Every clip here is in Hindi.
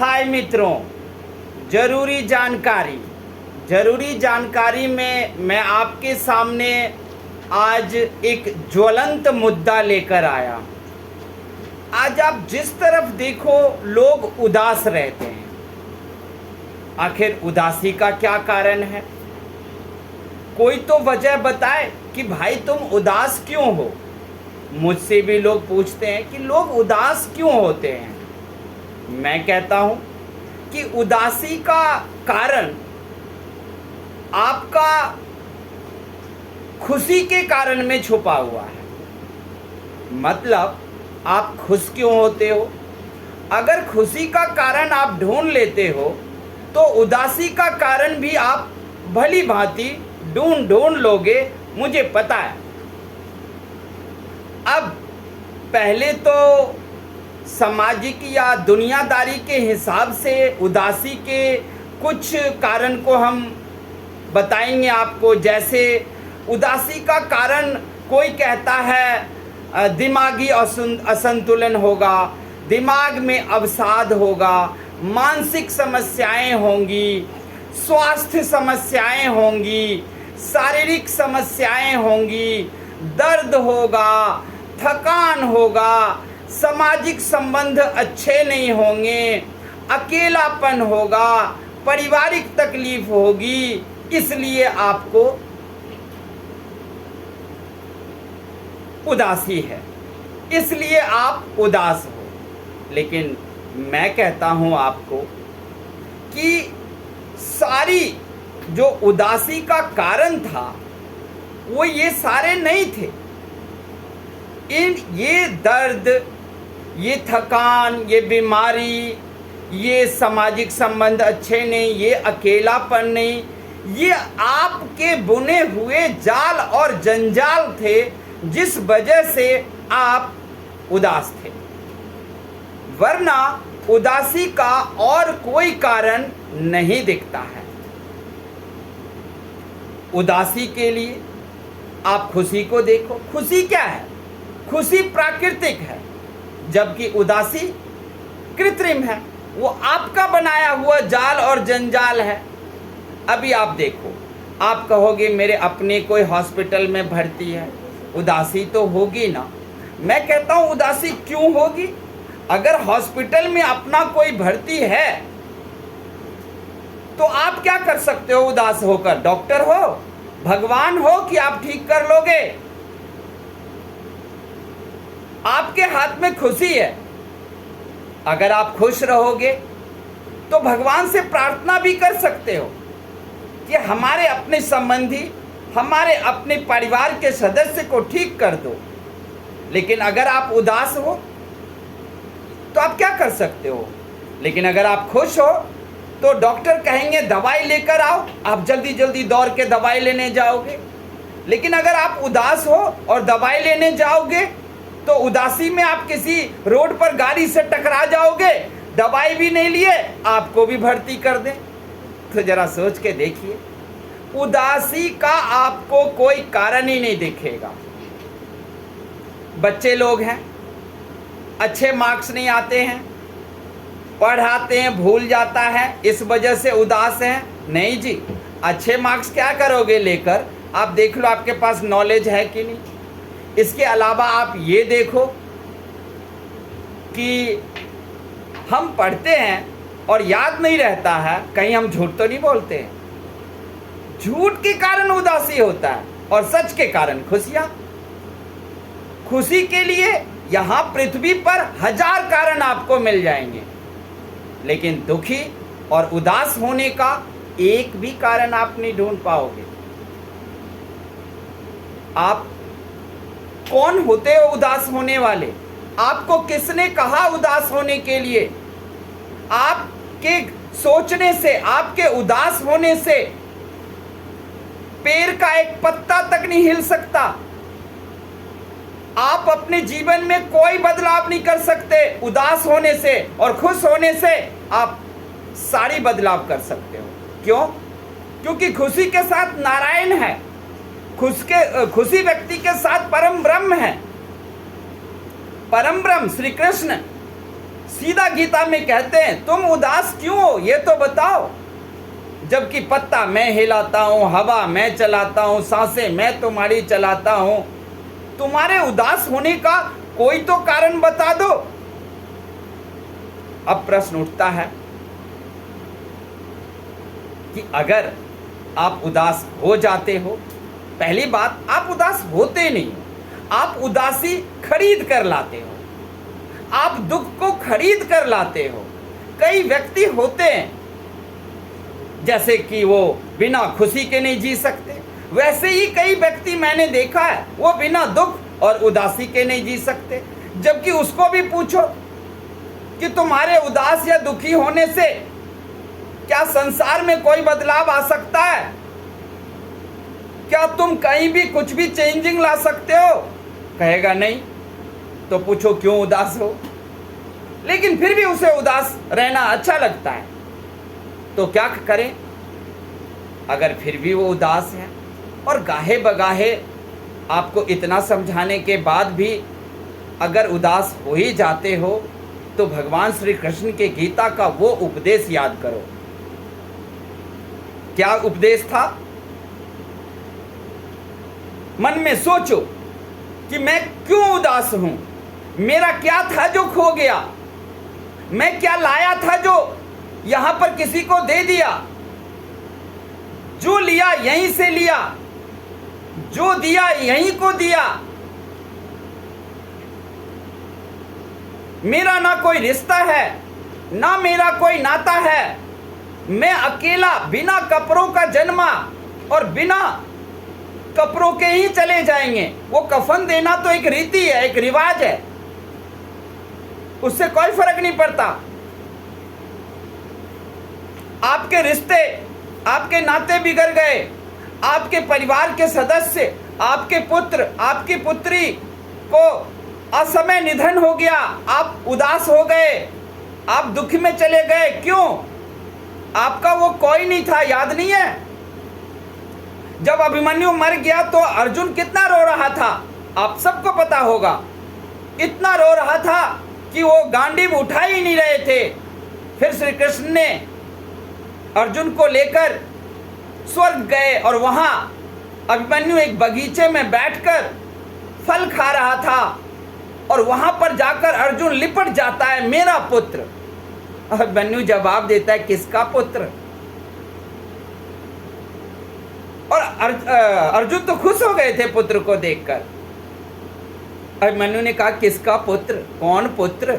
हाय मित्रों, ज़रूरी जानकारी में मैं आपके सामने आज एक ज्वलंत मुद्दा लेकर आया। आज आप जिस तरफ देखो लोग उदास रहते हैं। आखिर उदासी का क्या कारण है? कोई तो वजह बताए कि भाई तुम उदास क्यों हो। मुझसे भी लोग पूछते हैं कि लोग उदास क्यों होते हैं। मैं कहता हूं कि उदासी का कारण आपका खुशी के कारण में छुपा हुआ है। मतलब आप खुश क्यों होते हो? अगर खुशी का कारण आप ढूंढ लेते हो तो उदासी का कारण भी आप भली भांति ढूंढ लोगे, मुझे पता है। अब पहले तो सामाजिक या दुनियादारी के हिसाब से उदासी के कुछ कारण को हम बताएंगे आपको। जैसे उदासी का कारण कोई कहता है दिमागी असंतुलन होगा, दिमाग में अवसाद होगा, मानसिक समस्याएं होंगी, स्वास्थ्य समस्याएं होंगी, शारीरिक समस्याएं होंगी, दर्द होगा, थकान होगा, सामाजिक संबंध अच्छे नहीं होंगे, अकेलापन होगा, पारिवारिक तकलीफ होगी, इसलिए आपको उदासी है, इसलिए आप उदास हो। लेकिन मैं कहता हूं आपको कि सारी जो उदासी का कारण था वो ये सारे नहीं थे। ये दर्द, ये थकान, ये बीमारी, ये सामाजिक संबंध अच्छे नहीं, ये अकेलापन नहीं, ये आपके बुने हुए जाल और जंजाल थे जिस वजह से आप उदास थे। वरना उदासी का और कोई कारण नहीं दिखता है। उदासी के लिए आप खुशी को देखो। खुशी क्या है? खुशी प्राकृतिक है, जबकि उदासी कृत्रिम है। वो आपका बनाया हुआ जाल और जंजाल है। अभी आप देखो, आप कहोगे मेरे अपने कोई हॉस्पिटल में भर्ती है, उदासी तो होगी ना। मैं कहता हूं उदासी क्यों होगी? अगर हॉस्पिटल में अपना कोई भर्ती है तो आप क्या कर सकते हो उदास होकर? डॉक्टर हो, भगवान हो कि आप ठीक कर लोगे? आपके हाथ में खुशी है। अगर आप खुश रहोगे तो भगवान से प्रार्थना भी कर सकते हो कि हमारे अपने संबंधी, हमारे अपने परिवार के सदस्य को ठीक कर दो। लेकिन अगर आप उदास हो तो आप क्या कर सकते हो? लेकिन अगर आप खुश हो तो डॉक्टर कहेंगे दवाई लेकर आओ, आप जल्दी जल्दी दौड़ के दवाई लेने जाओगे। लेकिन अगर आप उदास हो और दवाई लेने जाओगे तो उदासी में आप किसी रोड पर गाड़ी से टकरा जाओगे, दवाई भी नहीं लिए, आपको भी भर्ती कर दें। तो जरा सोच के देखिए, उदासी का आपको कोई कारण ही नहीं दिखेगा। बच्चे लोग हैं, अच्छे मार्क्स नहीं आते हैं, पढ़ाते हैं भूल जाता है, इस वजह से उदास हैं। नहीं जी, अच्छे मार्क्स क्या करोगे लेकर? आप देख लो आपके पास नॉलेज है कि नहीं। इसके अलावा आप ये देखो कि हम पढ़ते हैं और याद नहीं रहता है, कहीं हम झूठ तो नहीं बोलते हैं। झूठ के कारण उदासी होता है और सच के कारण खुशियां। खुशी के लिए यहां पृथ्वी पर 1000 कारण आपको मिल जाएंगे, लेकिन दुखी और उदास होने का एक भी कारण आप नहीं ढूंढ पाओगे। आप कौन होते हो उदास होने वाले? आपको किसने कहा उदास होने के लिए? आपके सोचने से, आपके उदास होने से पेड़ का एक पत्ता तक नहीं हिल सकता। आप अपने जीवन में कोई बदलाव नहीं कर सकते। उदास होने से और खुश होने से आप सारी बदलाव कर सकते हो। क्यों? क्योंकि खुशी के साथ नारायण है, खुशी व्यक्ति के साथ परम ब्रह्म है। परम ब्रह्म श्री कृष्ण सीधा गीता में कहते हैं तुम उदास क्यों हो ये तो बताओ, जबकि पत्ता मैं हिलाता हूं, हवा मैं चलाता हूं, सांसें मैं तुम्हारी चलाता हूं। तुम्हारे उदास होने का कोई तो कारण बता दो। अब प्रश्न उठता है कि अगर आप उदास हो जाते हो, पहली बात आप उदास होते नहीं हो, आप उदासी खरीद कर लाते हो, आप दुख को खरीद कर लाते हो। कई व्यक्ति होते हैं जैसे कि वो बिना खुशी के नहीं जी सकते, वैसे ही कई व्यक्ति मैंने देखा है वो बिना दुख और उदासी के नहीं जी सकते। जबकि उसको भी पूछो कि तुम्हारे उदास या दुखी होने से क्या संसार में कोई बदलाव आ सकता है, क्या तुम कहीं भी कुछ भी चेंजिंग ला सकते हो, कहेगा नहीं। तो पूछो क्यों उदास हो, लेकिन फिर भी उसे उदास रहना अच्छा लगता है। तो क्या करें अगर फिर भी वो उदास है और गाहे बगाहे आपको इतना समझाने के बाद भी अगर उदास हो ही जाते हो, तो भगवान श्री कृष्ण के गीता का वो उपदेश याद करो। क्या उपदेश था? मन में सोचो कि मैं क्यों उदास हूं, मेरा क्या था जो खो गया, मैं क्या लाया था जो यहां पर किसी को दे दिया, जो लिया यहीं से लिया, जो दिया यहीं को दिया। मेरा ना कोई रिश्ता है, ना मेरा कोई नाता है, मैं अकेला बिना कपड़ों का जन्मा और बिना कपड़ों के ही चले जाएंगे। वो कफन देना तो एक रीति है, एक रिवाज है, उससे कोई फर्क नहीं पड़ता। आपके रिश्ते, आपके नाते बिगड़ गए, आपके परिवार के सदस्य, आपके पुत्र, आपकी पुत्री को असमय निधन हो गया, आप उदास हो गए, आप दुख में चले गए। क्यों? आपका वो कोई नहीं था, याद नहीं है? जब अभिमन्यु मर गया तो अर्जुन कितना रो रहा था, आप सबको पता होगा। इतना रो रहा था कि वो गांडीव उठा ही नहीं रहे थे। फिर श्री कृष्ण ने अर्जुन को लेकर स्वर्ग गए और वहां अभिमन्यु एक बगीचे में बैठकर फल खा रहा था और वहां पर जाकर अर्जुन लिपट जाता है, मेरा पुत्र। अभिमन्यु जवाब देता है, किसका पुत्र? और अर्जुन तो खुश हो गए थे पुत्र को देखकर। अभिमन्यु ने कहा, किसका पुत्र? कौन पुत्र?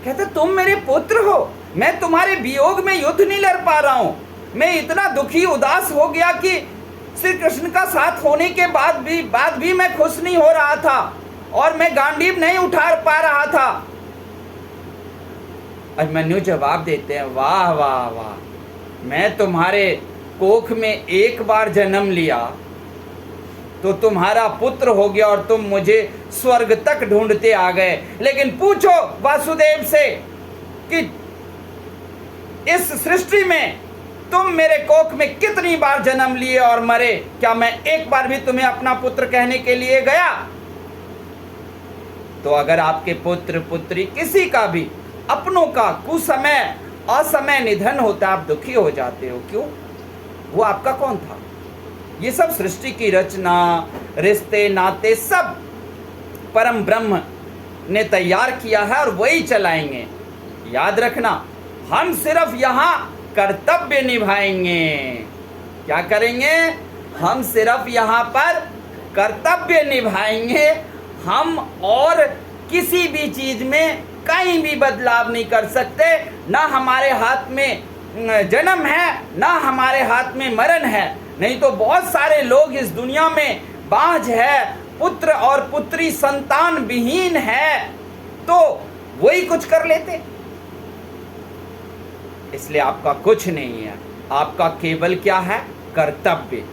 कहते तुम मेरे पुत्र हो, मैं तुम्हारे वियोग में युद्ध नहीं लड़ पा रहा हूं, मैं इतना दुखी उदास हो गया कि श्री कृष्ण का साथ होने के बाद भी मैं खुश नहीं हो रहा था और मैं गांडीव नहीं उठा पा रहा था। अभिमन्यु जवाब देते हैं, वाह वाह वाह, मैं तुम्हारे कोख में एक बार जन्म लिया तो तुम्हारा पुत्र हो गया और तुम मुझे स्वर्ग तक ढूंढते आ गए। लेकिन पूछो वासुदेव से कि इस सृष्टि में तुम मेरे कोख में कितनी बार जन्म लिए और मरे, क्या मैं एक बार भी तुम्हें अपना पुत्र कहने के लिए गया? तो अगर आपके पुत्र पुत्री किसी का भी अपनों का कुसमय असमय निधन होता है, आप दुखी हो जाते हो। क्यों? वो आपका कौन था? ये सब सृष्टि की रचना, रिश्ते नाते सब परम ब्रह्म ने तैयार किया है और वही चलाएंगे। याद रखना, हम सिर्फ यहाँ कर्तव्य निभाएंगे। क्या करेंगे? हम सिर्फ यहाँ पर कर्तव्य निभाएंगे। हम और किसी भी चीज में कहीं भी बदलाव नहीं कर सकते। ना हमारे हाथ में जन्म है, ना हमारे हाथ में मरण है। नहीं तो बहुत सारे लोग इस दुनिया में बांझ है, पुत्र और पुत्री संतान विहीन है, तो वही कुछ कर लेते। इसलिए आपका कुछ नहीं है, आपका केवल क्या है? कर्तव्य।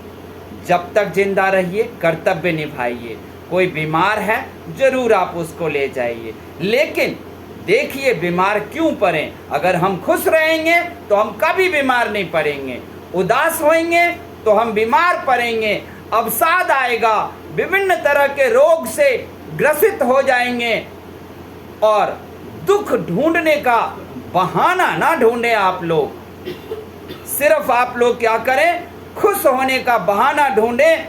जब तक जिंदा रहिए कर्तव्य निभाइए। कोई बीमार है, जरूर आप उसको ले जाइए, लेकिन देखिए बीमार क्यों पड़े। अगर हम खुश रहेंगे तो हम कभी बीमार नहीं पड़ेंगे, उदास होंगे तो हम बीमार पड़ेंगे, अवसाद आएगा, विभिन्न तरह के रोग से ग्रसित हो जाएंगे और दुख ढूंढने का बहाना ना ढूंढें आप लोग। सिर्फ आप लोग क्या करें, खुश होने का बहाना ढूंढें,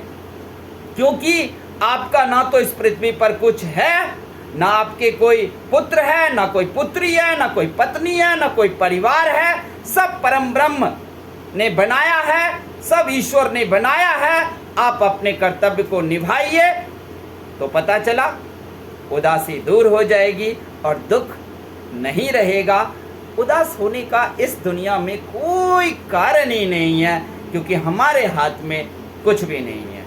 क्योंकि आपका ना तो इस पृथ्वी पर कुछ है, ना आपके कोई पुत्र है, ना कोई पुत्री है, ना कोई पत्नी है, ना कोई परिवार है। सब परम ब्रह्म ने बनाया है, सब ईश्वर ने बनाया है। आप अपने कर्तव्य को निभाइए तो पता चला उदासी दूर हो जाएगी और दुख नहीं रहेगा। उदास होने का इस दुनिया में कोई कारण ही नहीं है, क्योंकि हमारे हाथ में कुछ भी नहीं है।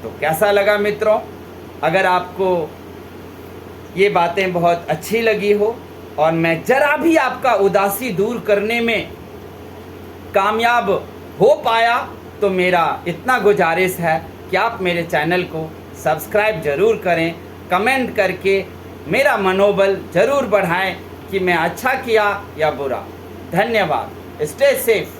तो कैसा लगा मित्रों? अगर आपको ये बातें बहुत अच्छी लगी हो और मैं जरा भी आपका उदासी दूर करने में कामयाब हो पाया, तो मेरा इतना गुजारिश है कि आप मेरे चैनल को सब्सक्राइब ज़रूर करें, कमेंट करके मेरा मनोबल ज़रूर बढ़ाएं कि मैं अच्छा किया या बुरा। धन्यवाद। Stay safe.